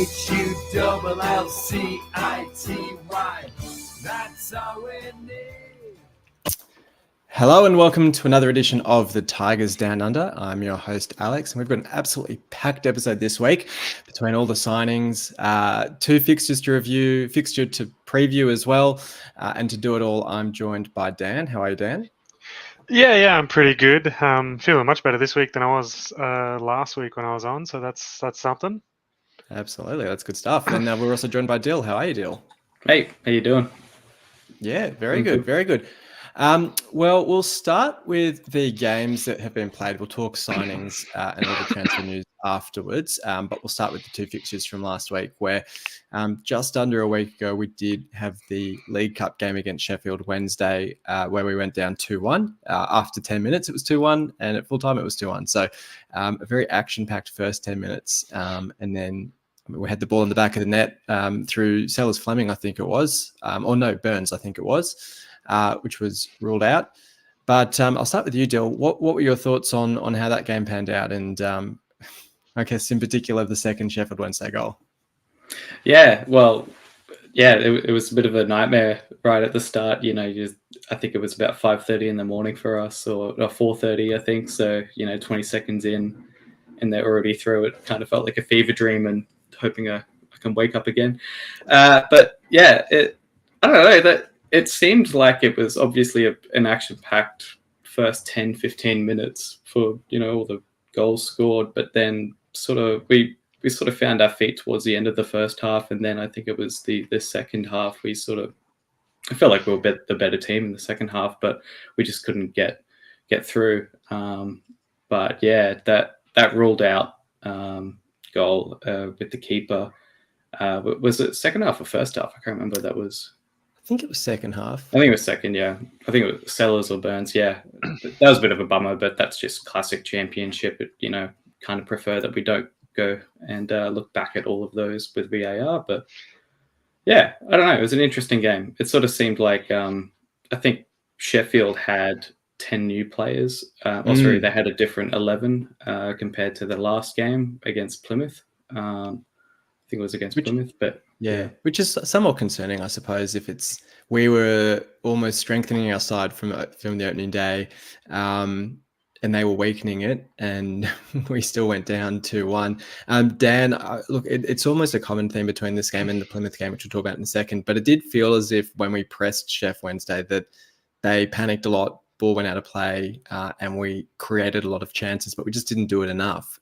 SHOWLLCITY. That's all we need. Hello and welcome to another edition of the Tigers Down Under. I'm your host, Alex, and we've got an absolutely packed episode this week between all the signings, two fixtures to review, fixture to preview as well. And to do it all, I'm joined by Dan. How are you, Dan? Yeah, I'm pretty good. Feeling much better this week than I was last week when I was on, so that's something. Absolutely, that's good stuff. And we're also joined by Dill. How are you, Dill? Hey, how you doing? Yeah, very good, very good. Well, we'll start with the games that have been played. We'll talk signings and all the transfer news afterwards. But we'll start with the two fixtures from last week, where just under a week ago, we did have the League Cup game against Sheffield Wednesday, where we went down 2-1. After 10 minutes, it was 2-1, and at full time, it was 2-1. So a very action-packed first 10 minutes. And then we had the ball in the back of the net through Sellers Fleming, I think it was. Burns, I think it was. Which was ruled out. But I'll start with you, Dill. What were your thoughts on how that game panned out? And I guess in particular, the second Sheffield Wednesday goal. Yeah, well, it was a bit of a nightmare right at the start. I think it was about 5:30 in the morning for us, or 4:30, I think. So, 20 seconds in, and they're already through it. Kind of felt like a fever dream, and hoping I can wake up again. But yeah, I don't know that. It seemed like it was obviously an action-packed first 10, 15 minutes for, all the goals scored. But then we sort of found our feet towards the end of the first half. And then I think it was the second half, I felt like we were the better team in the second half, but we just couldn't get through. But yeah, that ruled out goal with the keeper. Was it second half or first half? I can't remember. I think it was second half. I think it was second, yeah. I think it was Sellers or Burns, yeah. That was a bit of a bummer, but that's just classic championship. Kind of prefer that we don't go and look back at all of those with VAR. But yeah, I don't know. It was an interesting game. It sort of seemed like I think Sheffield had 10 new players. They had a different 11 compared to the last game against Plymouth. I think it was against Plymouth, but yeah, which is somewhat concerning, I suppose. If we were almost strengthening our side from the opening day, and they were weakening it, and we still went down 2-1. Dan, look, it's almost a common theme between this game and the Plymouth game, which we'll talk about in a second. But it did feel as if when we pressed Sheff Wednesday that they panicked a lot, ball went out of play, and we created a lot of chances, but we just didn't do it enough.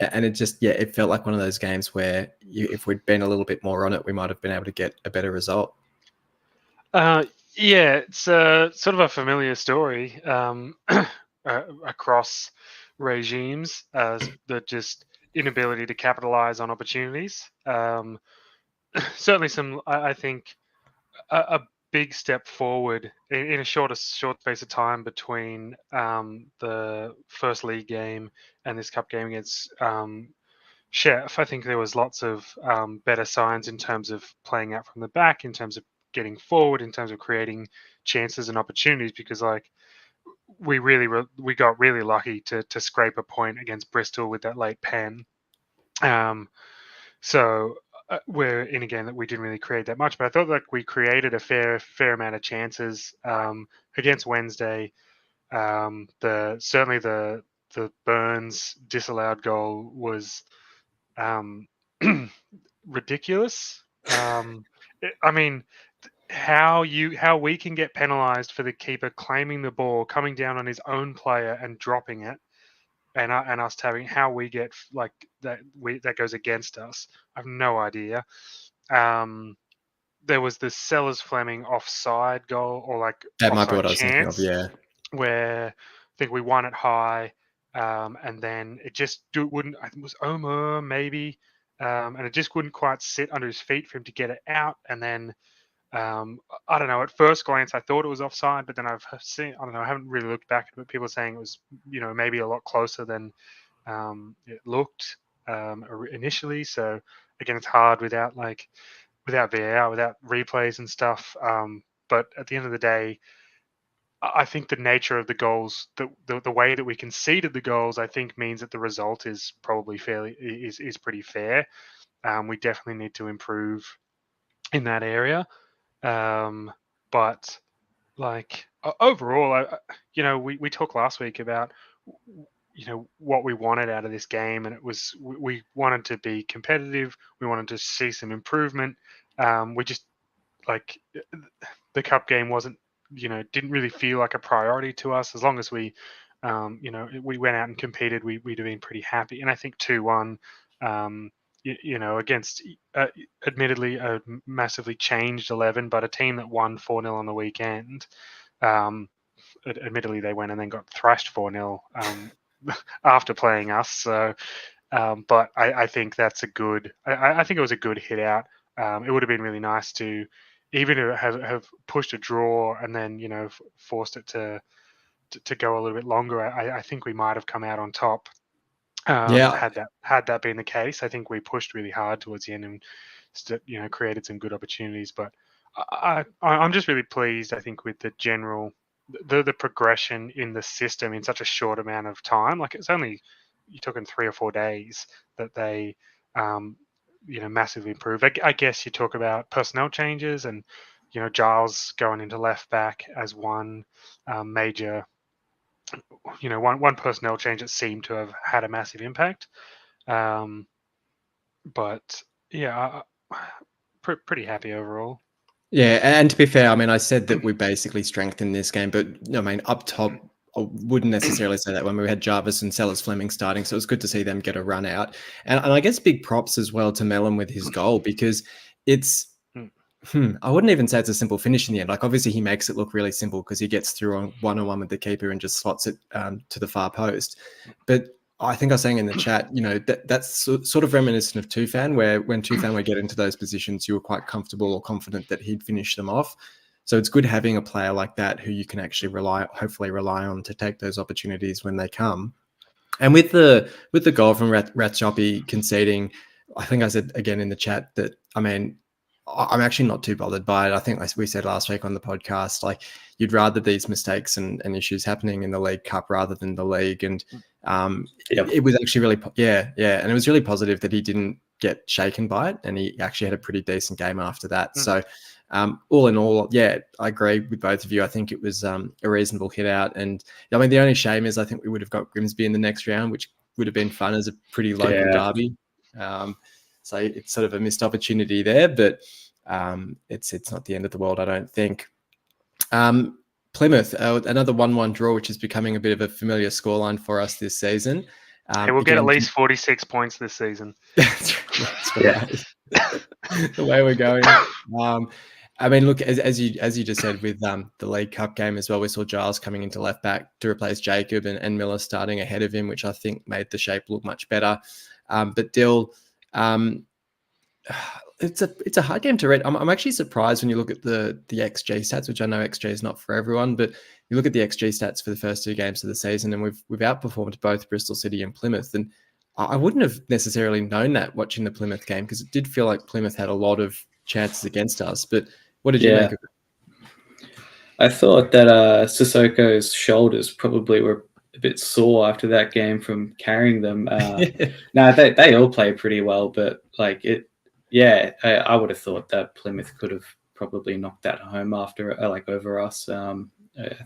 And it felt like one of those games where if we'd been a little bit more on it, we might have been able to get a better result. Yeah, it's sort of a familiar story across regimes, the just inability to capitalize on opportunities. Certainly I think a big step forward in a short space of time between the first league game and this cup game against Chef. I think there was lots of better signs in terms of playing out from the back, in terms of getting forward, in terms of creating chances and opportunities, because we got really lucky to scrape a point against Bristol with that late pen. So we're in a game that we didn't really create that much, but I thought we created a fair amount of chances against Wednesday. Certainly the Burns disallowed goal was ridiculous. I mean, how we can get penalised for the keeper claiming the ball, coming down on his own player and dropping it, and us having how we get that goes against us. I have no idea. There was the Sellers Fleming offside goal, or that might be what I was thinking of. Yeah, where I think we won it high, and then it just wouldn't. I think it was Omer maybe, and it just wouldn't quite sit under his feet for him to get it out, and then. I don't know. At first glance, I thought it was offside, but then I haven't really looked back at it. But people are saying it was, maybe a lot closer than it looked initially. So again, it's hard without VAR, without replays and stuff. But at the end of the day, I think the nature of the goals, the way that we conceded the goals, I think means that the result is probably pretty fair. We definitely need to improve in that area. But like overall, we talked last week about what we wanted out of this game, and it was we wanted to be competitive. We wanted to see some improvement. We just like the cup game wasn't, didn't really feel like a priority to us. As long as we went out and competed, we'd have been pretty happy. And I think 2-1, against admittedly a massively changed 11, but a team that won 4-0 on the weekend. Admittedly, they went and then got thrashed 4-0 after playing us. So, but I think that's a good. I think it was a good hit out. It would have been really nice to even have pushed a draw and then forced it to go a little bit longer. I think we might have come out on top. Had that been the case. I think we pushed really hard towards the end and created some good opportunities. But I'm just really pleased, I think, with the general the progression in the system in such a short amount of time. Like it's only, you're talking 3 or 4 days that they massively improved. I guess you talk about personnel changes and Giles going into left back as one major one personnel change that seemed to have had a massive impact. But yeah, pretty happy overall. Yeah, and to be fair, I mean, I said that we basically strengthened this game, but I mean, up top, I wouldn't necessarily say that when we had Jarvis and Sellers Fleming starting. So it was good to see them get a run out. And I guess big props as well to Mellon with his goal, because it's, I wouldn't even say it's a simple finish in the end. Like, obviously, he makes it look really simple because he gets through on one-on-one with the keeper and just slots it to the far post. But I think I was saying in the chat, that's sort of reminiscent of Tufan, where when Tufan would get into those positions, you were quite comfortable or confident that he'd finish them off. So it's good having a player like that who you can actually hopefully rely on to take those opportunities when they come. And with the goal from Ratchopi conceding, I think I said again in the chat that, I mean, I'm actually not too bothered by it. I think, like we said last week on the podcast, like you'd rather these mistakes and issues happening in the League Cup rather than the league. And it was actually really, and it was really positive that he didn't get shaken by it, and he actually had a pretty decent game after that. So all in all, I agree with both of you. I think it was a reasonable hit out. And I mean, the only shame is I think we would have got Grimsby in the next round, which would have been fun as a pretty local derby. So it's sort of a missed opportunity there, but it's not the end of the world, I don't think. Plymouth, another 1-1 draw, which is becoming a bit of a familiar scoreline for us this season. We'll get at least 46 points this season. That's right. The way we're going. I mean, look, as you just said with the League Cup game as well, we saw Giles coming into left back to replace Jacob and Miller starting ahead of him, which I think made the shape look much better. But Dill, it's a hard game to read. I'm actually surprised when you look at the XG stats, which I know XG is not for everyone, but you look at the XG stats for the first 2 games of the season, and we've outperformed both Bristol City and Plymouth. And I wouldn't have necessarily known that watching the Plymouth game, because it did feel like Plymouth had a lot of chances against us. But what did you make of it? I thought that Sissoko's shoulders probably were a bit sore after that game from carrying them. No, they all play pretty well, but like it. Yeah, I would have thought that Plymouth could have probably knocked that home after over us. I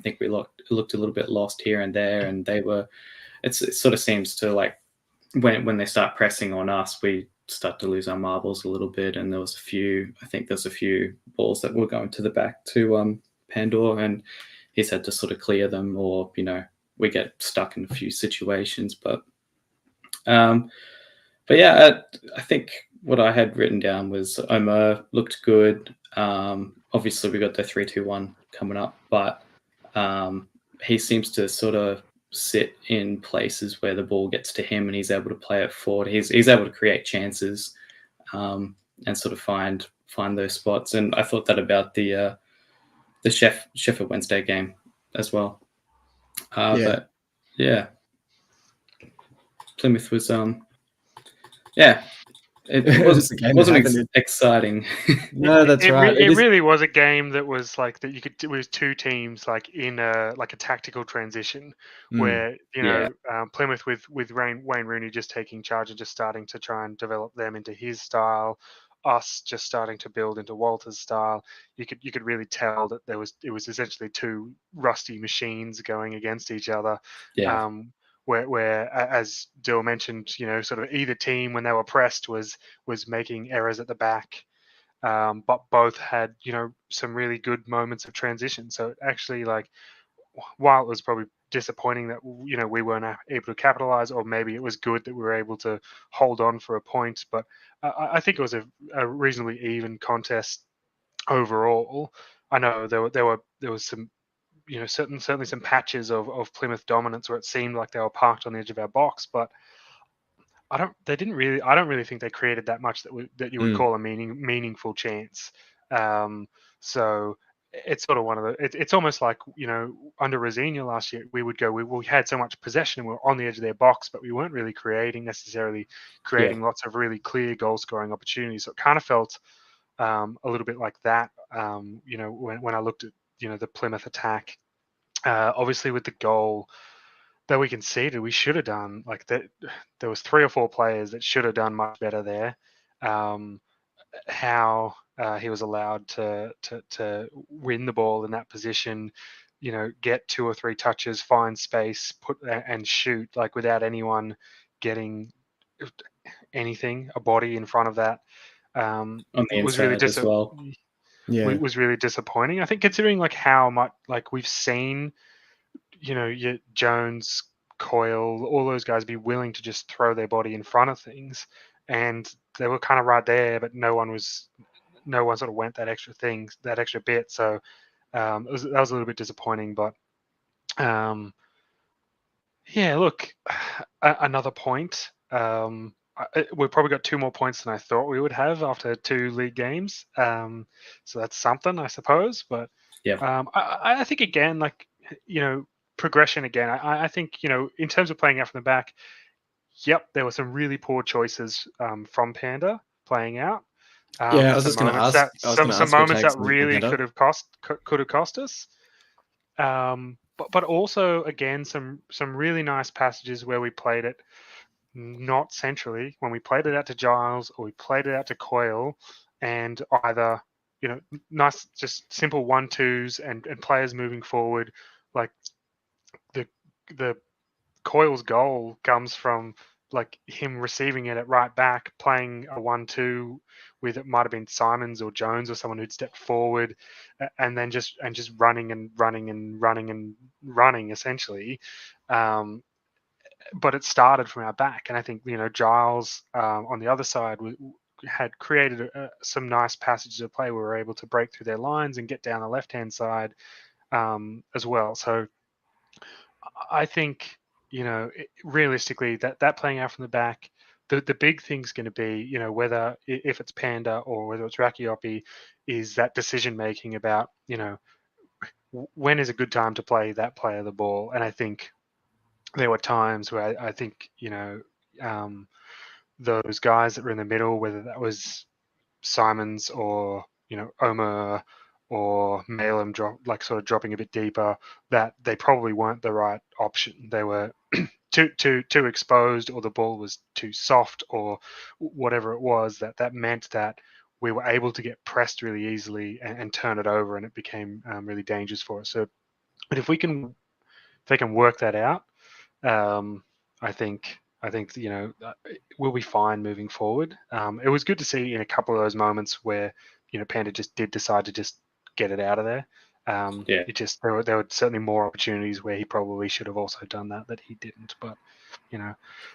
think we looked a little bit lost here and there, and they were. It sort of seems to like when they start pressing on us, we start to lose our marbles a little bit. And there was a few balls that were going to the back to Pandor, and he's had to sort of clear them, or we get stuck in a few situations. But yeah, I think what I had written down was Omer looked good. Obviously, we got the 3-2-1 coming up, but he seems to sort of sit in places where the ball gets to him and he's able to play it forward. He's able to create chances and sort of find those spots. And I thought that about the Sheffield Wednesday game as well. But yeah, Plymouth was It was a game that wasn't happened. exciting. No, that's right. It really was a game that was like that. It was two teams like in a tactical transition where Yeah. Plymouth with Wayne Rooney just taking charge and just starting to try and develop them into his style. Us just starting to build into Walter's style. You could really tell that it was essentially two rusty machines going against each other. Yeah. Where as Dill mentioned, sort of either team when they were pressed was making errors at the back, but both had some really good moments of transition. So it actually, like, while it was probably disappointing that we weren't able to capitalize, or maybe it was good that we were able to hold on for a point, but I think it was a reasonably even contest overall. I know there was some certainly some patches of Plymouth dominance where it seemed like they were parked on the edge of our box, but I don't really think they created that much that you would call a meaningful chance. So it's sort of one of the it's almost like under Rosina last year we had so much possession and we were on the edge of their box, but we weren't really necessarily creating lots of really clear goal scoring opportunities. So it kind of felt a little bit like that. When I looked at the Plymouth attack, obviously with the goal that we conceded, we should have done like that. There was 3 or 4 players that should have done much better there. How he was allowed to win the ball in that position, get 2 or 3 touches, find space, put and shoot, like without anyone getting anything, a body in front of that. On the was really inside as well. was really disappointing. I think considering like how much like we've seen, your Jones, Coyle, all those guys be willing to just throw their body in front of things, and they were kind of right there, but no one sort of went that extra bit. So that was a little bit disappointing, but yeah, look, another point. We've probably got 2 more points than I thought we would have after 2 league games. So that's something, I suppose. But I think again, like progression again. I think in terms of playing out from the back, yep, there were some really poor choices from Panda playing out. Yeah, I was just going to ask. Some moments that really could have cost us. But also again some really nice passages where we played it not centrally, when we played it out to Giles or we played it out to Coyle, and either nice just simple 1-2s and players moving forward. Like the Coyle's goal comes from like him receiving it at right back, playing a 1-2 with, it might have been Simons or Jones or someone who'd stepped forward, and then just running essentially. But it started from our back, and I think Giles on the other side had created some nice passages of play. We were able to break through their lines and get down the left-hand side as well. So I think realistically that playing out from the back, the big thing's going to be whether if it's Panda or whether it's Rakiopi, is that decision making about when is a good time to play that player the ball. And I think there were times where I think those guys that were in the middle, whether that was Simons or Omer or Malem dropping a bit deeper, that they probably weren't the right option. They were too exposed, or the ball was too soft, or whatever it was. That meant that we were able to get pressed really easily and turn it over, and it became really dangerous for us. So, but if they can work that out, I think we'll be fine moving forward. It was good to see in a couple of those moments where Panda just did decide to just get it out of there. It just there were certainly more opportunities where he probably should have also done that he didn't. But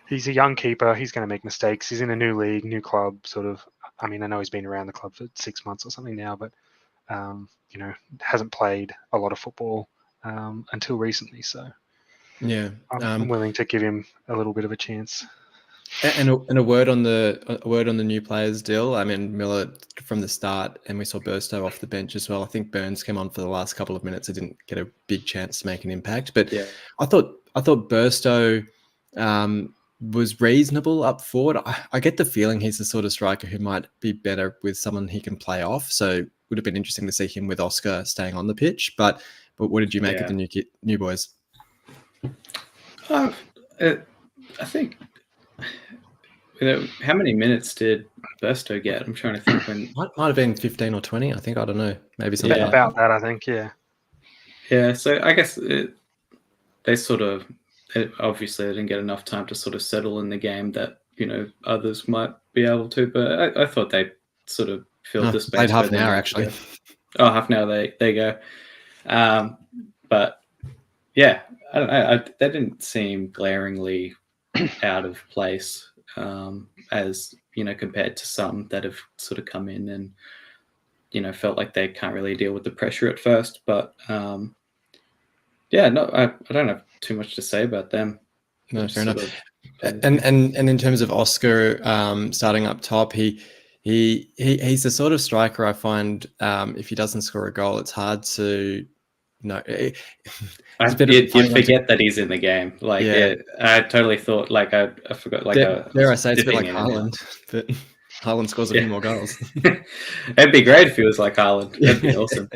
he's a young keeper. He's going to make mistakes. He's in a new league, new club. Sort of. I mean, I know he's been around the club for 6 months or something now, but hasn't played a lot of football until recently. So yeah, I'm willing to give him a little bit of a chance. And a word on the new players deal. I mean, Miller from the start, and we saw Burstow off the bench as well. I think Burns came on for the last couple of minutes. He didn't get a big chance to make an impact, but I thought Burstow was reasonable up forward. I get the feeling he's the sort of striker who might be better with someone he can play off. So it would have been interesting to see him with Oscar staying on the pitch. But what did you make of the new boys? I think. How many minutes did Burstow get? I'm trying to think. When might have been 15 or 20. I think, I don't know. Maybe something like about that. I think, yeah. Yeah. So I guess they sort of obviously they didn't get enough time to sort of settle in the game that others might be able to. But I thought they sort of filled the space. Played half an hour actually. Oh, half an hour. There you go. But yeah, I don't know. They didn't seem glaringly out of place. As compared to some that have sort of come in and felt like they can't really deal with the pressure at first. But I don't have too much to say about them. No, fair enough. And in terms of Oscar starting up top, he's the sort of striker I find if he doesn't score a goal, it's hard to. No, you forget that he's in the game. I totally thought I forgot. Dare I say it's a bit like Haaland, but Haaland scores a few more goals. It'd be great if he was like Haaland. That'd be awesome.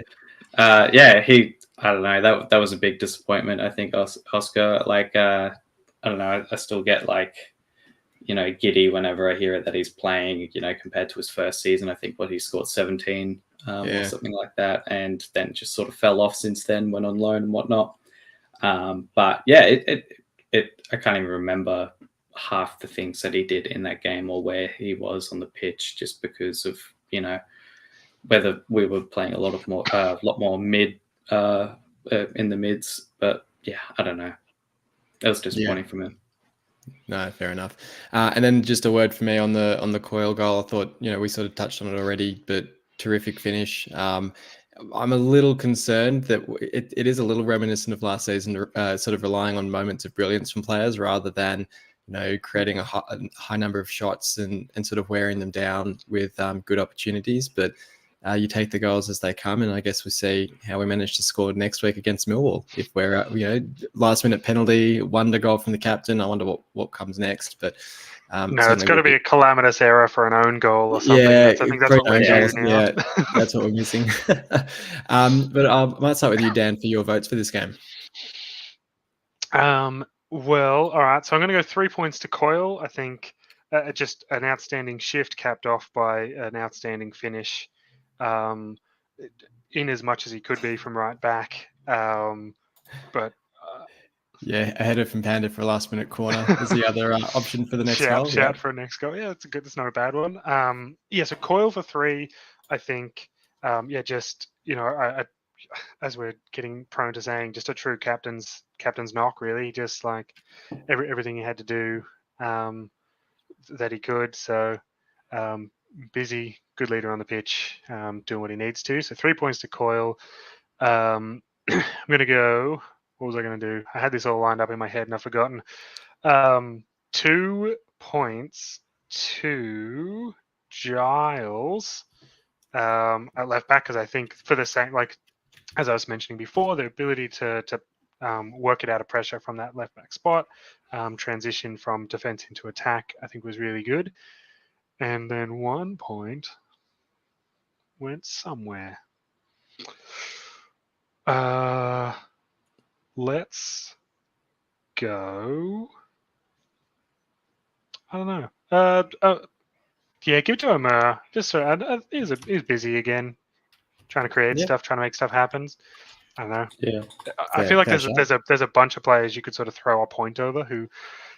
I don't know. That was a big disappointment. I think Oscar. I don't know. I still get giddy whenever I hear it that he's playing. Compared to his first season, I think he scored 17. Or something like that, and then just sort of fell off since then, went on loan and whatnot. But yeah, I can't even remember half the things that he did in that game or where he was on the pitch, just because of whether we were playing a lot more mid in the mids. But yeah, I don't know. That was disappointing from him. No, fair enough. And then just a word for me on the Coyle goal. I thought we sort of touched on it already, but terrific finish. I'm a little concerned that it is a little reminiscent of last season, sort of relying on moments of brilliance from players rather than creating a high number of shots and sort of wearing them down with good opportunities. But you take the goals as they come, and I guess we'll see how we manage to score next week against Millwall. If we're last minute penalty, wonder goal from the captain, I wonder what comes next. But no, it's got to be a calamitous error for an own goal or something. Yeah, I think that's what we're doing now. Yeah, that's what we're missing. But I might start with you, Dan, for your votes for this game. Well, all right. So I'm going to go 3 points to Coyle. I think just an outstanding shift capped off by an outstanding finish. In as much as he could be from right back. But ahead of from Panda for a last minute corner is the other option for the next goal. Shout for a next goal. Yeah, it's not a bad one. So Coyle for 3, I think. Just I as we're getting prone to saying, just a true captain's knock, really. Just like everything he had to do that he could. So busy, good leader on the pitch, doing what he needs to. So 3 points to Coyle. I'm going to go. What was I going to do? I had this all lined up in my head and I've forgotten. 2 points to Giles at left back, because I think for the same, as I was mentioning before, the ability to work it out of pressure from that left back spot, transition from defense into attack, I think was really good. And then 1 point went somewhere. Let's go. I don't know. Give it to him. He's busy again, trying to create stuff, trying to make stuff happen. I don't know. Yeah, I feel like there's a bunch of players you could sort of throw a point over who.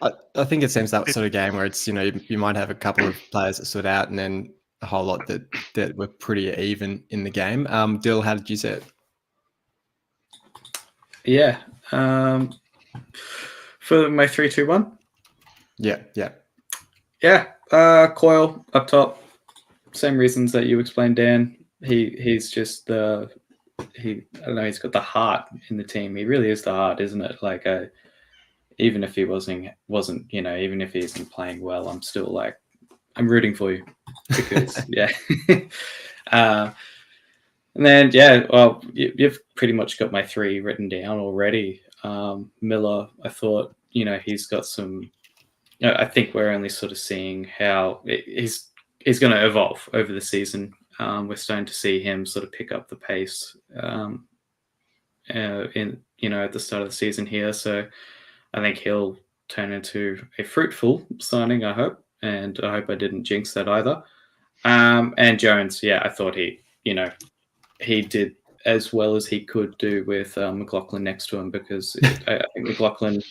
I think it seems that sort of game where it's you might have a couple of players that stood out and then a whole lot that were pretty even in the game. Dill, how did you see it? Yeah. For my 3-2-1. Yeah. Coyle up top. Same reasons that you explained, Dan. He's just I don't know. He's got the heart in the team. He really is the heart, isn't it? Even if he wasn't, even if he isn't playing well, I'm still I'm rooting for you because and then well, you've pretty much got my 3 written down already. Miller, I thought he's got some I think we're only sort of seeing how he's going to evolve over the season. We're starting to see him sort of pick up the pace in at the start of the season here. So I think he'll turn into a fruitful signing, I hope. And I hope I didn't jinx that either. And Jones, I thought he did as well as he could do with McLaughlin next to him, because I think McLaughlin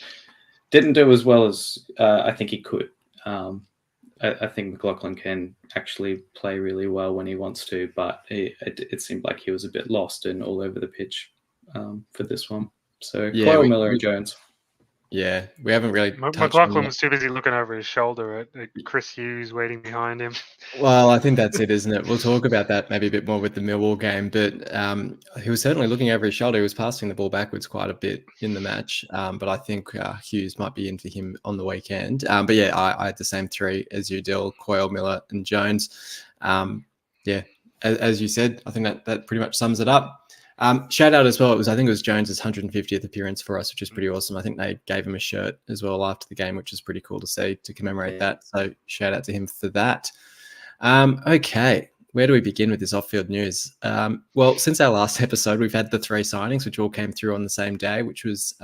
didn't do as well as I think he could. I think McLaughlin can actually play really well when he wants to, but it seemed like he was a bit lost and all over the pitch for this one. So Coyle, Miller, and Jones. Yeah, we haven't really touched McLaughlin on was too busy looking over his shoulder at Chris Hughes waiting behind him. Well, I think that's it, isn't it? We'll talk about that maybe a bit more with the Millwall game, but he was certainly looking over his shoulder. He was passing the ball backwards quite a bit in the match, but I think Hughes might be in for him on the weekend. But yeah, I had the same three as you, Dill, Coyle, Miller, and Jones. As you said, I think that pretty much sums it up. Shout out as well. I think it was Jones's 150th appearance for us, which is pretty awesome. I think they gave him a shirt as well after the game, which is pretty cool to see, to commemorate that. So shout out to him for that. Okay, where do we begin with this off-field news? Well, since our last episode, we've had the 3 signings, which all came through on the same day, which was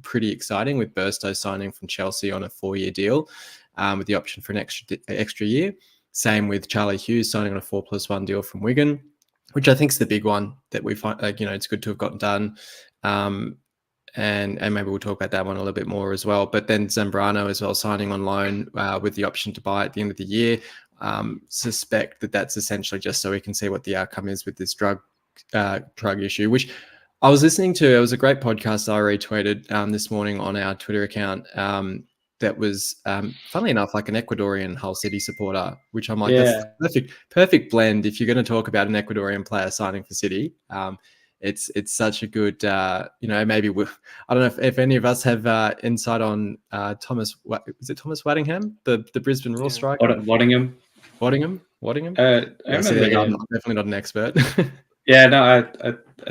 pretty exciting, with Burstow signing from Chelsea on a 4-year deal with the option for an extra year. Same with Charlie Hughes signing on a 4+1 deal from Wigan, which I think is the big one that we find, it's good to have gotten done. And maybe we'll talk about that one a little bit more as well. But then Zambrano as well, signing on loan with the option to buy at the end of the year. Suspect that that's essentially just so we can see what the outcome is with this drug issue, which I was listening to. It was a great podcast I retweeted this morning on our Twitter account. That was, funnily enough, like an Ecuadorian Hull City supporter, which I'm like, that's the perfect blend. If you're going to talk about an Ecuadorian player signing for City, it's such a good, maybe I don't know if any of us have insight on Thomas. Is it Thomas Waddingham, the Brisbane Roar striker? Waddingham. I'm definitely not an expert. I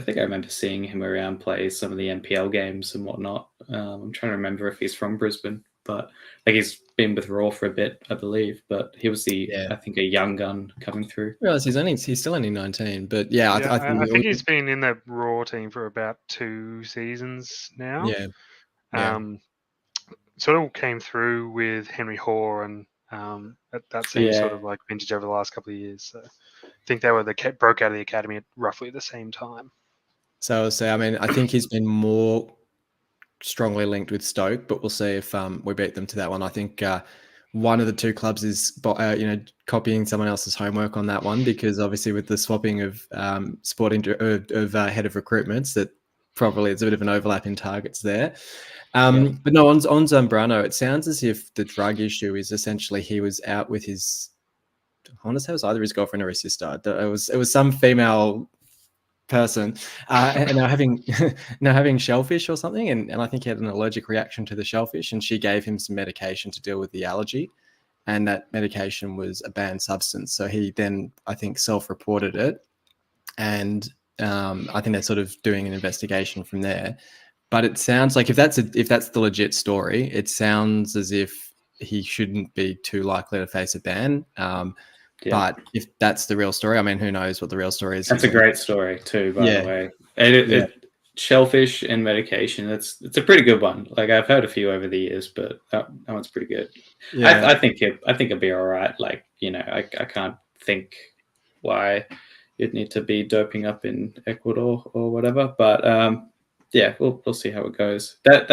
think I remember seeing him around play some of the NPL games and whatnot. I'm trying to remember if he's from Brisbane, but he's been with Raw for a bit, I believe. But he was I think a young gun coming through. Well, he's still only 19, but I think he's been in the Raw team for about 2 seasons now. Sort of came through with Henry Hoare, and that seems sort of like vintage over the last couple of years. So I think they broke out of the academy at roughly the same time. So I think he's been more strongly linked with Stoke, but we'll see if we beat them to that one. I think one of the 2 clubs is copying someone else's homework on that one, because obviously with the swapping of head of recruitments, that probably it's a bit of an overlap in targets there. But no, on Zambrano, it sounds as if the drug issue is essentially he was out with his, I want to say it was either his girlfriend or his sister. It was some female person, and now having shellfish or something, and I think he had an allergic reaction to the shellfish, and she gave him some medication to deal with the allergy, and that medication was a banned substance. So he then, I think, self-reported it, and I think they're sort of doing an investigation from there. But it sounds like if that's the legit story, it sounds as if he shouldn't be too likely to face a ban. But if that's the real story, I mean, who knows what the real story is? That's a great story too, by the way. Shellfish and medication, it's a pretty good one. Like, I've heard a few over the years, but that one's pretty good. Yeah. I think it'll be all right. Like, I can't think why you'd need to be doping up in Ecuador or whatever. But we'll see how it goes. That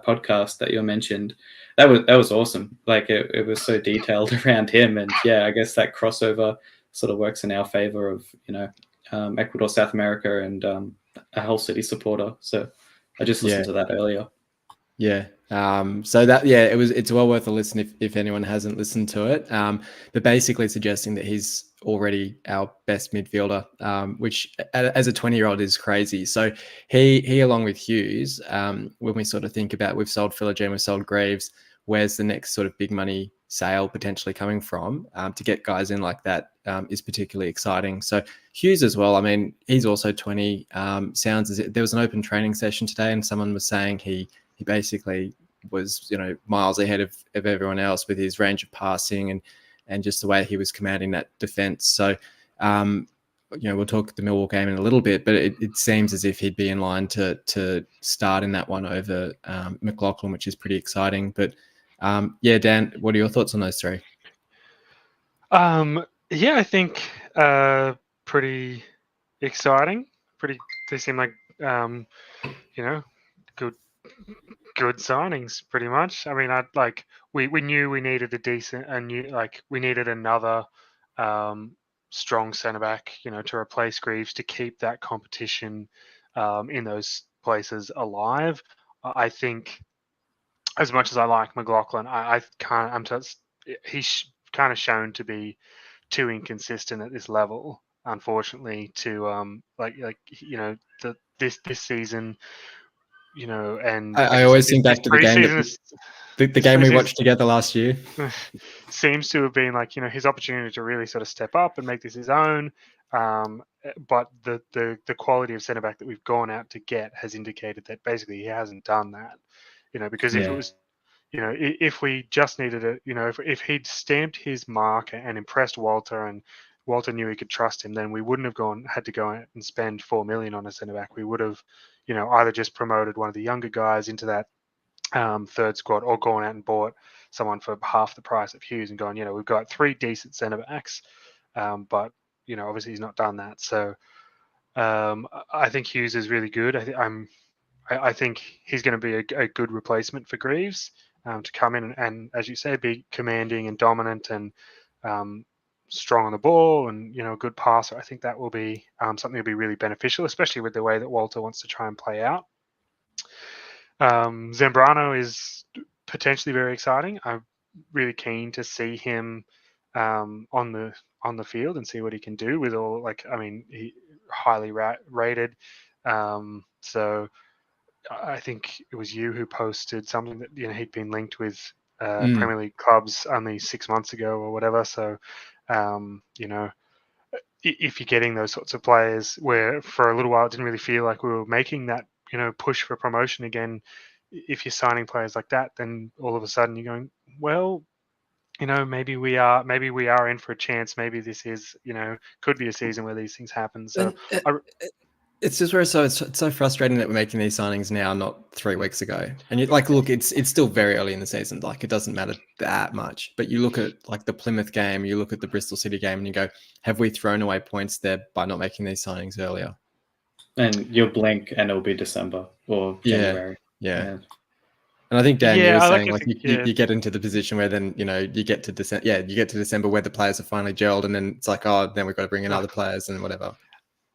podcast that you mentioned, that was awesome. Like, it was so detailed around him, and I guess that crossover sort of works in our favor of Ecuador, South America, and a Hull City supporter. So I just listened to that earlier. It's well worth a listen if anyone hasn't listened to it. But basically suggesting that he's already our best midfielder, which as a 20-year-old is crazy. So he along with Hughes, when we sort of think about, we've sold Philogene, we've sold Greaves, where's the next sort of big money sale potentially coming from? To get guys in like that is particularly exciting. So Hughes as well, I mean, he's also 20. Sounds as if there was an open training session today, and someone was saying he basically was, miles ahead of everyone else with his range of passing and just the way he was commanding that defense. So, we'll talk the Millwall game in a little bit, but it seems as if he'd be in line to start in that one over McLaughlin, which is pretty exciting. But Dan, what are your thoughts on those three? I think pretty exciting. They seem like good signings, pretty much. I mean, we knew we needed we needed another strong centre back, to replace Greaves, to keep that competition in those places alive. I think, as much as I like McLaughlin, he's kind of shown to be too inconsistent at this level, unfortunately, to this season, and I always think back to the game the game we watched together last year. Seems to have been his opportunity to really sort of step up and make this his own. But the quality of centre back that we've gone out to get has indicated that basically he hasn't done that. Because if it was, if we just needed it, if he'd stamped his mark and impressed Walter, and Walter knew he could trust him, then we wouldn't have had to go out and spend $4 million on a centre back. We would have, either just promoted one of the younger guys into that third squad, or gone out and bought someone for half the price of Hughes and gone, we've got 3 decent centre backs, but obviously he's not done that. So I think Hughes is really good. I think he's going to be a good replacement for Greaves, to come in and, as you say, be commanding and dominant and strong on the ball and, a good passer. I think that will be something that'll be really beneficial, especially with the way that Walter wants to try and play out. Zambrano is potentially very exciting. I'm really keen to see him on the field and see what he can do with all, he highly rated. So I think it was you who posted something that he'd been linked with Premier League clubs only 6 months ago or whatever. So if you're getting those sorts of players, where for a little while it didn't really feel like we were making that push for promotion again, if you're signing players like that, then all of a sudden you're going, well, maybe we are in for a chance. Maybe this is, could be a season where these things happen. So it's just where it's so frustrating that we're making these signings now, not 3 weeks ago. And you look, it's still very early in the season. It doesn't matter that much. But you look at the Plymouth game, you look at the Bristol City game, and you go, have we thrown away points there by not making these signings earlier? And you'll blink and it'll be December or January. Yeah. And I think, Dan, you were saying you get into the position where then, you get to December. Yeah, you get to December where the players are finally gelled, and then it's then we've got to bring in other players and whatever.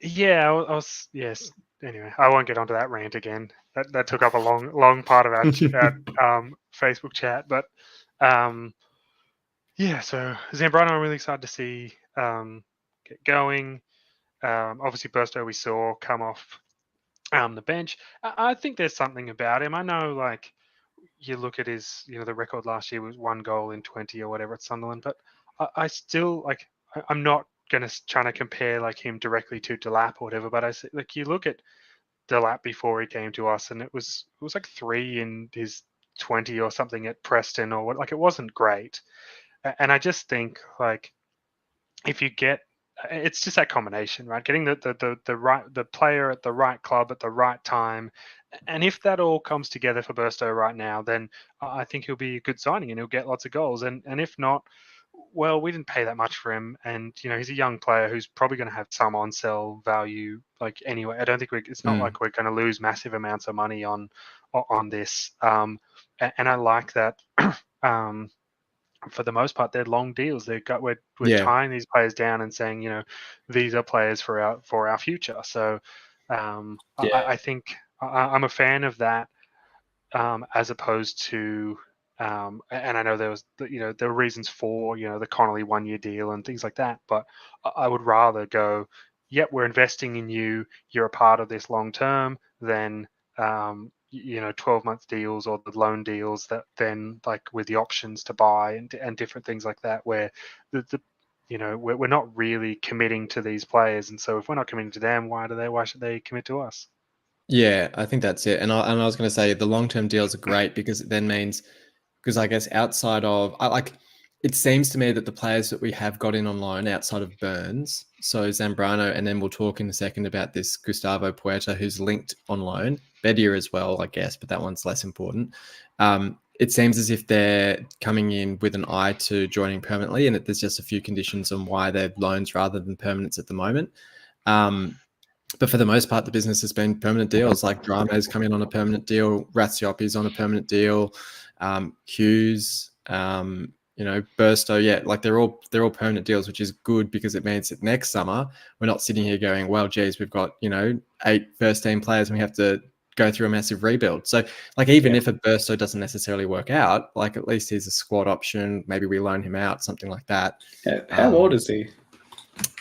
Yeah, yes. Anyway, I won't get onto that rant again. That took up a long part of our Facebook chat. But so Zambrano, I'm really excited to see get going. Obviously, Burstow we saw come off the bench. I think there's something about him. I know, you look at his, the record last year was 1 goal in 20 or whatever at Sunderland, but I still I'm not going to try to compare him directly to Delap or whatever, but I say, you look at Delap before he came to us, and it was 3 in his 20 or something at Preston, or what, it wasn't great. And I just think if you get, it's just that combination, right? Getting the player at the right club at the right time, and if that all comes together for Burstow right now, then I think he'll be a good signing and he'll get lots of goals. And if not, well, we didn't pay that much for him, and he's a young player who's probably going to have some on-sell value. Anyway, I don't think it's not like we're going to lose massive amounts of money on this. And I like that. For the most part, they're long deals. We're tying these players down and saying, these are players for our future. So I think I'm a fan of that, as opposed to. And I know there were reasons for the Connolly 1-year deal and things like that, but I would rather go, yep, we're investing in you, you're a part of this long term, than 12-month deals or the loan deals that then with the options to buy and different things like that, where we're not really committing to these players. And so if we're not committing to them, why should they commit to us? Yeah, I think that's it. And I was going to say the long-term deals are great because it then means, because I guess outside of, it seems to me that the players that we have got in on loan outside of Burns, so Zambrano, and then we'll talk in a second about this Gustavo Puerta who's linked on loan, Bedia as well, I guess, but that one's less important. It seems as if they're coming in with an eye to joining permanently, and there's just a few conditions on why they're loans rather than permanents at the moment. But for the most part, the business has been permanent deals. Like Drame's come in on a permanent deal, Ratsioppi's on a permanent deal, Hughes, Burstow, yeah, like they're all permanent deals, which is good because it means that next summer we're not sitting here going, well, geez, we've got 8 first-team players and we have to go through a massive rebuild. So, like, even if a Burstow doesn't necessarily work out, like at least he's a squad option. Maybe we loan him out, something like that. How old is he?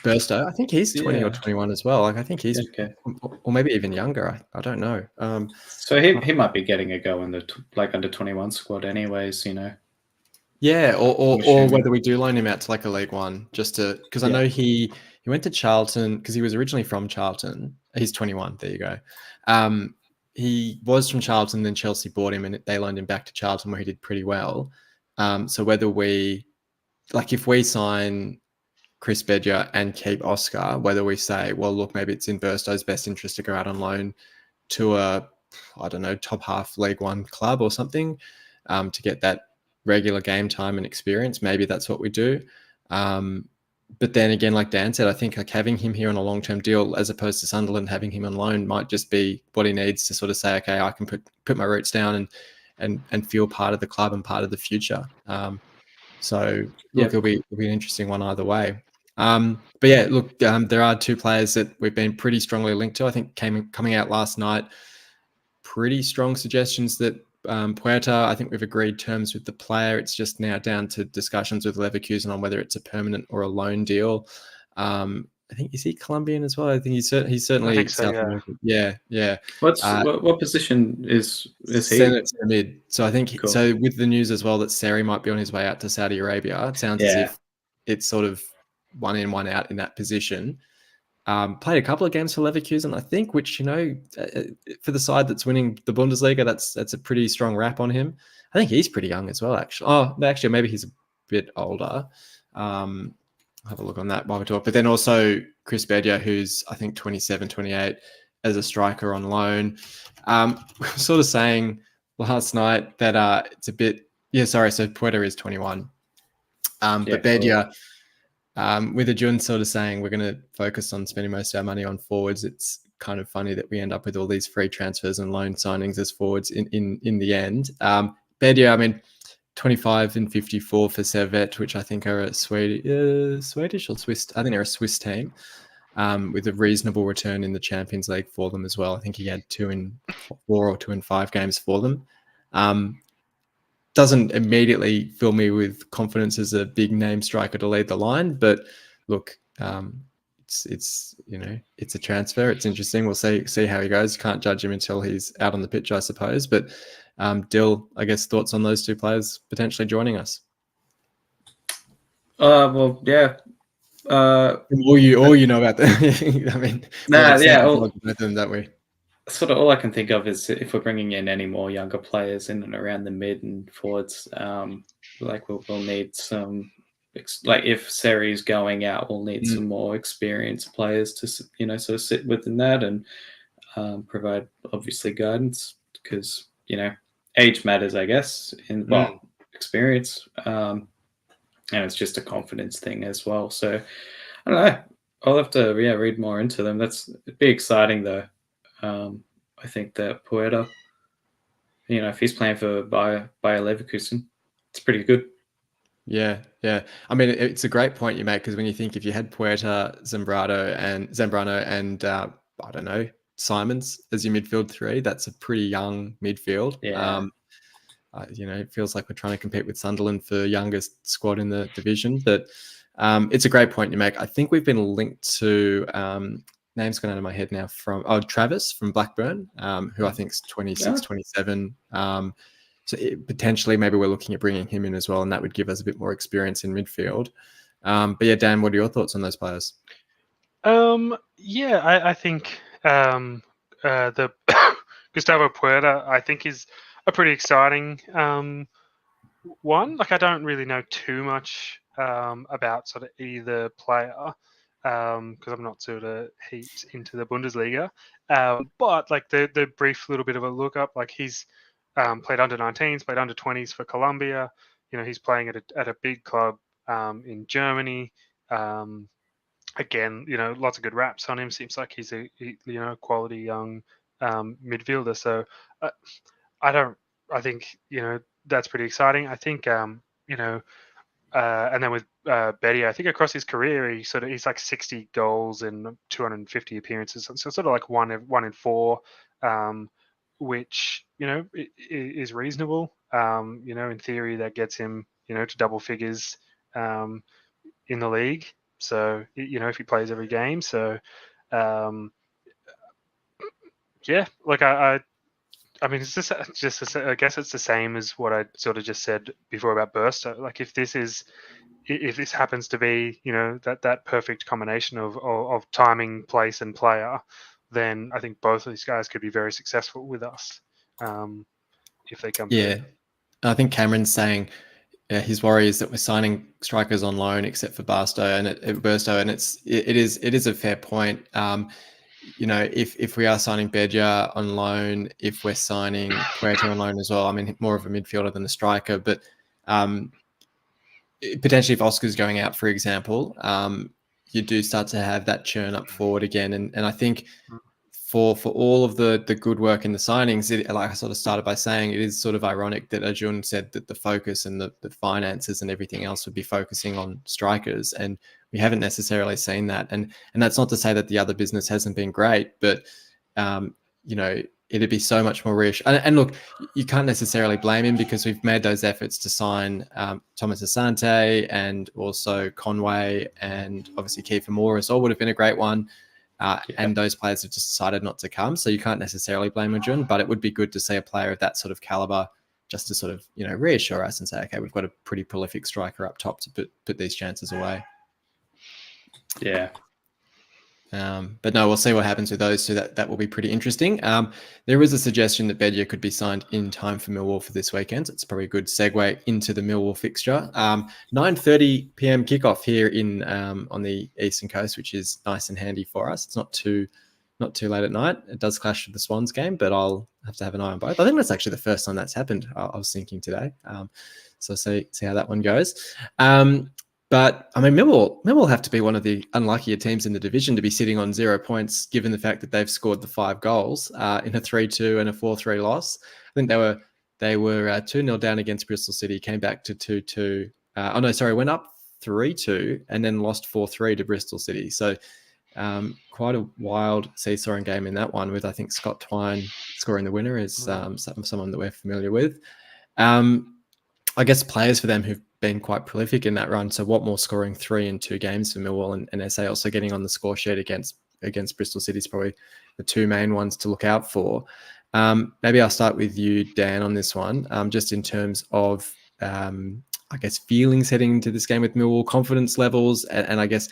Burstow, I think he's 20 or 21 as well. Like I think he's, Okay. or maybe even younger. I don't know. So he might be getting a go in the under 21 squad, anyways. Yeah, or assuming. whether we do loan him out to like a League One, just to, because I know he went to Charlton because he was originally from Charlton. He's 21. There you go. He was from Charlton, then Chelsea bought him and they loaned him back to Charlton where he did pretty well. So whether we, like, if we sign Chris Bedia and keep Oscar, whether we say, well, look, maybe it's in Burstow's best interest to go out on loan to a, I don't know, top half League One club or something, to get that regular game time and experience. Maybe that's what we do. But then again, like Dan said, I think like having him here on a long-term deal as opposed to Sunderland having him on loan might just be what he needs to sort of say, okay, I can put my roots down and feel part of the club and part of the future. So look, it'll be an interesting one either way. But yeah, look, there are 2 players that we've been pretty strongly linked to. I think coming out last night, pretty strong suggestions that Puerta, I think we've agreed terms with the player. It's just now down to discussions with Leverkusen on whether it's a permanent or a loan deal. I think, is he Colombian as well? I think he's certainly I think so, South American. Yeah. What position is he? Center mid. So I think Cool. so with the news as well that Seri might be on his way out to Saudi Arabia. It sounds as if it's sort of one in, one out in that position. Played a couple of games for Leverkusen, I think, which, for the side that's winning the Bundesliga, that's a pretty strong rap on him. I think he's pretty young as well, actually. Oh, actually, maybe he's a bit older. I'll have a look on that while we talk. But then also Chris Bedia, who's, I think, 27, 28, as a striker on loan. Sort of saying last night that it's a bit... Yeah, sorry, so Puerta is 21. But Bedia... with Ajun sort of saying we're going to focus on spending most of our money on forwards, it's kind of funny that we end up with all these free transfers and loan signings as forwards in the end. Bedia, I mean, 25 and 54 for Servette, which I think are a Swedish or Swiss. I think they're a Swiss team, with a reasonable return in the Champions League for them as well. I think he had 2 in 4 or 2 in 5 games for them. Doesn't immediately fill me with confidence as a big name striker to lead the line, but look, it's a transfer. It's interesting. We'll see how he goes. Can't judge him until he's out on the pitch, I suppose. But Dill, I guess thoughts on those 2 players potentially joining us? Well, yeah. All you know about them. I mean, both of them, don't we? Sort of all I can think of is if we're bringing in any more younger players in and around the mid and forwards, like we'll need some, like if Seri's going out, we'll need some more experienced players to, sort of sit within that and provide obviously guidance because, age matters, I guess, experience. And it's just a confidence thing as well. So I don't know. I'll have to read more into them. It'd be exciting though. I think that Puerta, if he's playing for Bayer Leverkusen, it's pretty good. Yeah. I mean, it's a great point you make because when you think if you had Puerta, Zambrano, and I don't know, Simons as your midfield 3, that's a pretty young midfield. Yeah. It feels like we're trying to compete with Sunderland for youngest squad in the division, but it's a great point you make. I think we've been linked to. Name's gone out of my head now from Travis from Blackburn, who I think is 26, 27. So potentially maybe we're looking at bringing him in as well, and that would give us a bit more experience in midfield. But yeah, Dan, what are your thoughts on those players? I think the Gustavo Puerta, I think, is a pretty exciting one. Like, I don't really know too much about sort of either player because I'm not sort of heaps into the Bundesliga. But like the brief little bit of a look up, like he's played under 19s, played under 20s for Colombia. He's playing at a big club in Germany. Again, lots of good raps on him. Seems like he's a quality young midfielder. So I think that's pretty exciting. I think and then with Betty, I think across his career he's like 60 goals and 250 appearances, so sort of like one in four, which is reasonable. In theory, that gets him to double figures in the league. So if he plays every game, so yeah, like I mean, it's just I guess it's the same as what I sort of just said before about Burster. Like if this happens to be that perfect combination of timing, place, and player, then I think both of these guys could be very successful with us if they come Yeah, through. I think Cameron's saying his worry is that we're signing strikers on loan except for Burstow, and it is a fair point. If we are signing Bedia on loan, if we're signing Puerto on loan as well, I mean, more of a midfielder than a striker, but potentially if Oscar's going out, for example, you do start to have that churn up forward again. And I think for all of the good work in the signings, like I sort of started by saying, it is sort of ironic that Arjun said that the focus and the finances and everything else would be focusing on strikers, and we haven't necessarily seen that. And that's not to say that the other business hasn't been great, but it'd be so much more reassuring. And look, you can't necessarily blame him because we've made those efforts to sign Thomas Asante and also Conway, and obviously Kiefer Moore as well would have been a great one. And those players have just decided not to come. So you can't necessarily blame Arjun, but it would be good to see a player of that sort of caliber just to sort of, reassure us and say, okay, we've got a pretty prolific striker up top to put these chances away. Yeah. But no, we'll see what happens with those two. That will be pretty interesting. There is a suggestion that Bedia could be signed in time for Millwall for this weekend. So it's probably a good segue into the Millwall fixture. 9:30 p.m. kickoff here in on the eastern coast, which is nice and handy for us. It's not too late at night. It does clash with the Swans game, but I'll have to have an eye on both. I think that's actually the first time that's happened. I was thinking today. So see how that one goes. But I mean, Millwall have to be one of the unluckier teams in the division to be sitting on 0 points, given the fact that they've scored the 5 goals in a 3-2 and a 4-3 loss. I think they were 2-0 down against Bristol City, came back to 2-2. Went up 3-2 and then lost 4-3 to Bristol City. So quite a wild seesawing game in that one, with I think Scott Twine scoring the winner is someone that we're familiar with. I guess players for them who've been quite prolific in that run. So Watmore scoring 3 in 2 games for Millwall, and SA also getting on the score sheet against Bristol City is probably the 2 main ones to look out for. Maybe I'll start with you, Dan, on this one, just in terms of, I guess, feelings heading into this game with Millwall, confidence levels. And I guess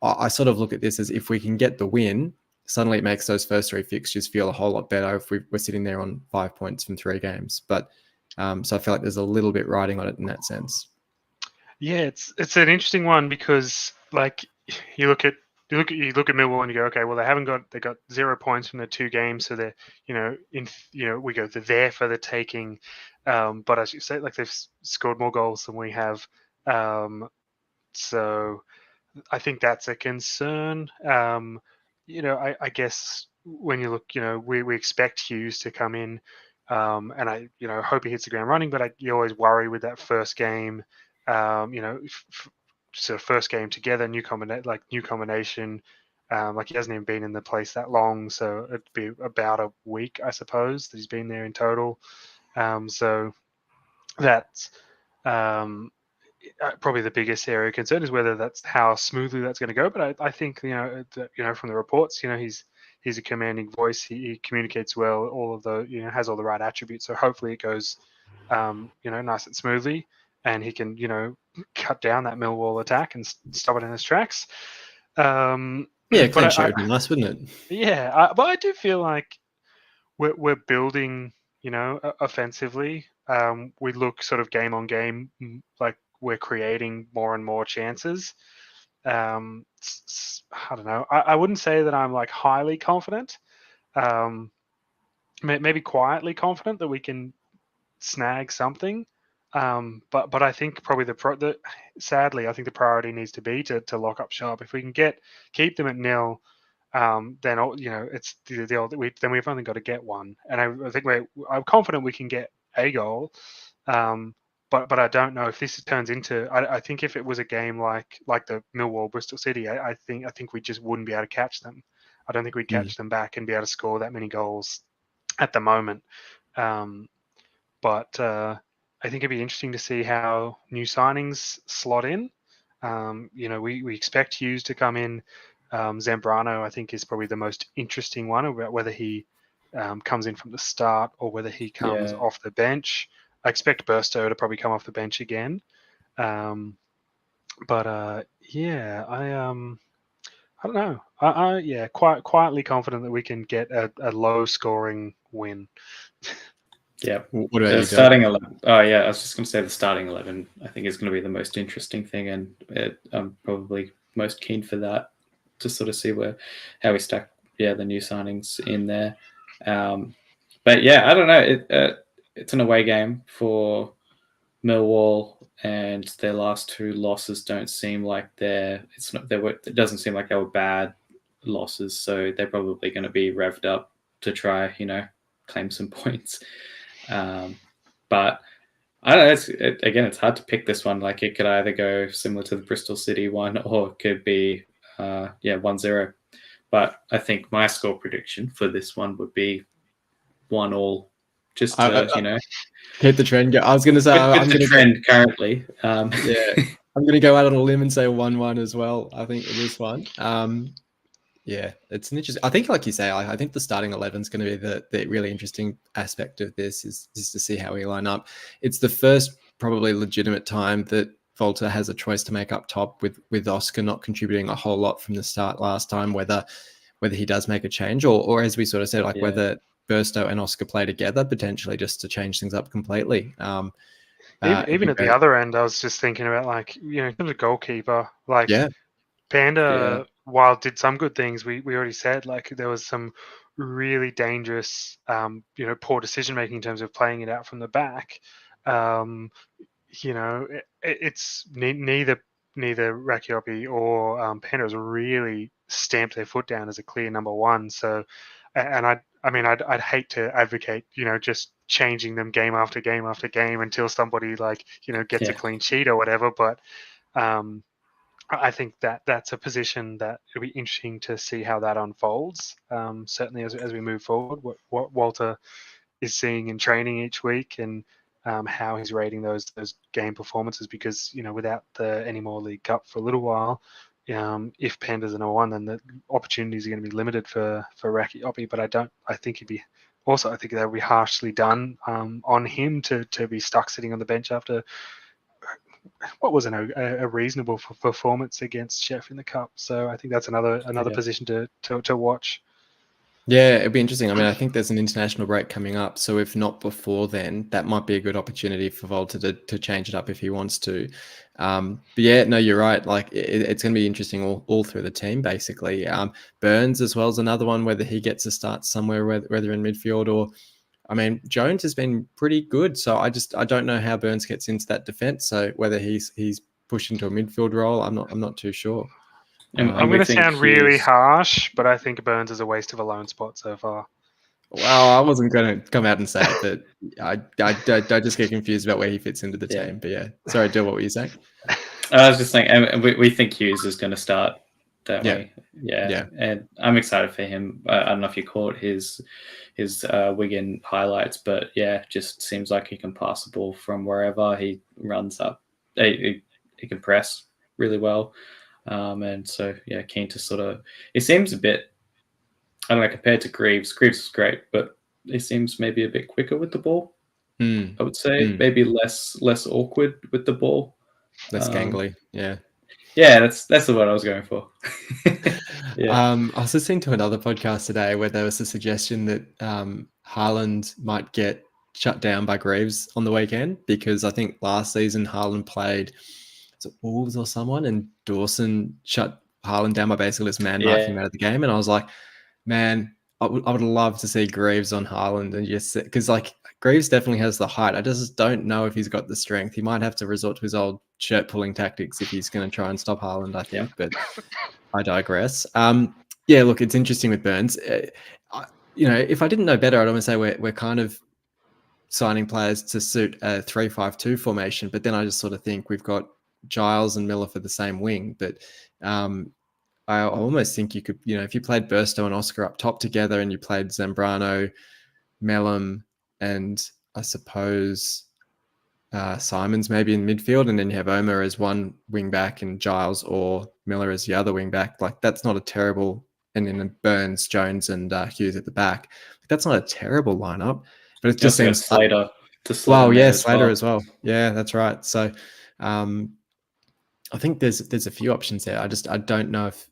I sort of look at this as if we can get the win, suddenly it makes those first 3 fixtures feel a whole lot better if we're sitting there on 5 points from 3 games. But so I feel like there's a little bit riding on it in that sense. Yeah, it's an interesting one because, like, you look at Millwall and you go, okay, well they got 0 points from the 2 games, so they're they're there for the taking. But as you say, like, they've scored more goals than we have, so I think that's a concern. I guess when you look, we expect Hughes to come in. And I, hope he hits the ground running, but you always worry with that first game, sort of first game together, new combination. Like, he hasn't even been in the place that long, so it'd be about a week, I suppose, that he's been there in total. So that's probably the biggest area of concern, is whether that's how smoothly that's going to go. But I think, from the reports, he's a commanding voice. He communicates well. All of the, has all the right attributes. So hopefully it goes, nice and smoothly, and he can, cut down that Millwall attack and stop it in its tracks. Clean sheet would be nice, wouldn't it? Yeah, but I do feel like, we're building, offensively. We look sort of game on game like we're creating more and more chances. I don't know. I wouldn't say that I'm like highly confident. Maybe quietly confident that we can snag something. But I think probably sadly, I think the priority needs to be to lock up shop. If we can keep them at nil, then it's the old then we've only got to get one, and I think I'm confident we can get a goal. But I don't know if this turns into. I think if it was a game like the Millwall Bristol City, I think we just wouldn't be able to catch them. I don't think we'd catch them back and be able to score that many goals at the moment. But I think it'd be interesting to see how new signings slot in. We expect Hughes to come in. Zambrano, I think, is probably the most interesting one, about whether he comes in from the start or whether he comes off the bench. I expect Burstow to probably come off the bench again. I don't know. Quietly confident that we can get a low-scoring win. Yeah. What about you, starting 11? Oh yeah, I was just going to say the starting 11. I think is going to be the most interesting thing, and I'm probably most keen for that to sort of see how we stack. Yeah, the new signings in there. But yeah, I don't know. It's an away game for Millwall, and their last two losses don't seem like it doesn't seem like they were bad losses, so they're probably going to be revved up to try, claim some points. But I don't know. It's hard to pick this one. Like, it could either go similar to the Bristol City one, or it could be 1-0. But I think my score prediction for this one would be 1-1. Just to, keep the trend. I was going to say I'm going to trend currently. I'm going to go out on a limb and say 1-1 as well. I think in this one. It's an interesting. I think, like you say, I think the starting 11 is going to be the really interesting aspect of this is to see how we line up. It's the first probably legitimate time that Volta has a choice to make up top with Oscar not contributing a whole lot from the start last time. Whether he does make a change or as we sort of said, whether Burstow and Oscar play together potentially just to change things up completely. Even at the other end, I was just thinking about in terms of goalkeeper, Panda, while did some good things, we already said there was some really dangerous, poor decision making in terms of playing it out from the back. It's neither Rakiopi or Panda has really stamped their foot down as a clear number one. So, and I'd hate to advocate, just changing them game after game after game until somebody gets a clean sheet or whatever. But I think that's a position that it'll be interesting to see how that unfolds. Certainly as we move forward, what Walter is seeing in training each week and how he's rating those game performances, because without the any more League Cup for a little while, if Panda's a number one, then the opportunities are going to be limited for Rakiopi. But I think that would be harshly done on him to be stuck sitting on the bench after what was a reasonable performance against Sheffield in the Cup. So I think that's another position to watch. Yeah, it'd be interesting. I think there's an international break coming up, so if not before then, that might be a good opportunity for Volta to change it up if he wants to. But yeah, no, you're right. It's going to be interesting all through the team, basically. Burns as well is another one, whether he gets a start somewhere, whether in midfield or, Jones has been pretty good. So I don't know how Burns gets into that defense. So whether he's pushed into a midfield role, I'm not too sure. I'm going to sound really harsh, but I think Burns is a waste of a loan spot so far. Well, I wasn't going to come out and say it, but I just get confused about where he fits into the team. But yeah, sorry, Dill, what were you saying? I was just saying, we think Hughes is going to start that way. Yeah, and I'm excited for him. I don't know if you caught his Wigan highlights, but yeah, just seems like he can pass the ball from wherever he runs up. He can press really well. And so, keen to sort of, it seems a bit, I don't know, compared to Greaves is great, but he seems maybe a bit quicker with the ball. I would say maybe less awkward with the ball. Less gangly. Yeah. Yeah, that's the word I was going for. Yeah. I was listening to another podcast today where there was a suggestion that Haaland might get shut down by Greaves on the weekend, because I think last season Haaland played Wolves or someone, and Dawson shut Haaland down by basically just man marking him out of the game. And I was like, man, I would love to see Greaves on Haaland, and just because like Greaves definitely has the height. I just don't know if he's got the strength. He might have to resort to his old shirt pulling tactics if he's going to try and stop Haaland, I think. But I digress. Yeah, look, it's interesting with Burns. If I didn't know better, I'd almost say we're kind of signing players to suit a 3-5-2 formation. But then I just sort of think we've got Giles and Miller for the same wing. But I almost think you could, if you played Burstow and Oscar up top together, and you played Zambrano, Mellum, and I suppose Simons maybe in midfield, and then you have Omer as one wing back and Giles or Miller as the other wing back. Like, that's not a terrible, and then Burns, Jones, and Hughes at the back. That's not a terrible lineup, but it just seems Slater to slot. Well, yeah, Slater as well. Yeah, that's right. So I think there's a few options there. I don't know if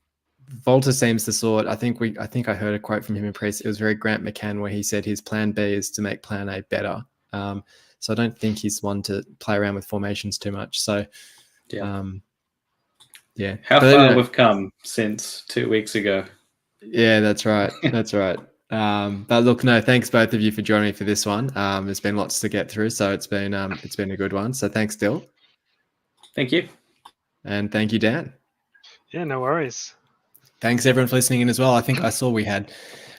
Volta seems the sort. I think I heard a quote from him in press. It was very Grant McCann, where he said his plan B is to make plan A better. So I don't think he's one to play around with formations too much. So, yeah. How far we've come since 2 weeks ago. Yeah, that's right. That's right. But look, no, thanks both of you for joining me for this one. There's been lots to get through, so it's been a good one. So thanks, Dill. Thank you. And thank you, Dan. Yeah, no worries. Thanks everyone for listening in as well. I think I saw we had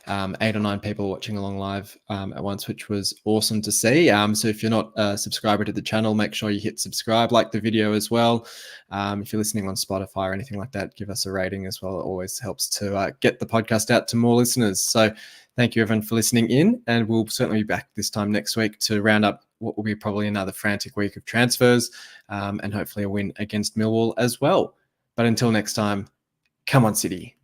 8 or 9 people watching along live at once, which was awesome to see. So if you're not a subscriber to the channel, make sure you hit subscribe, like the video as well. If you're listening on Spotify or anything like that, give us a rating as well. It always helps to get the podcast out to more listeners. So thank you everyone for listening in, and we'll certainly be back this time next week to round up what will be probably another frantic week of transfers, and hopefully a win against Millwall as well. But until next time, come on City.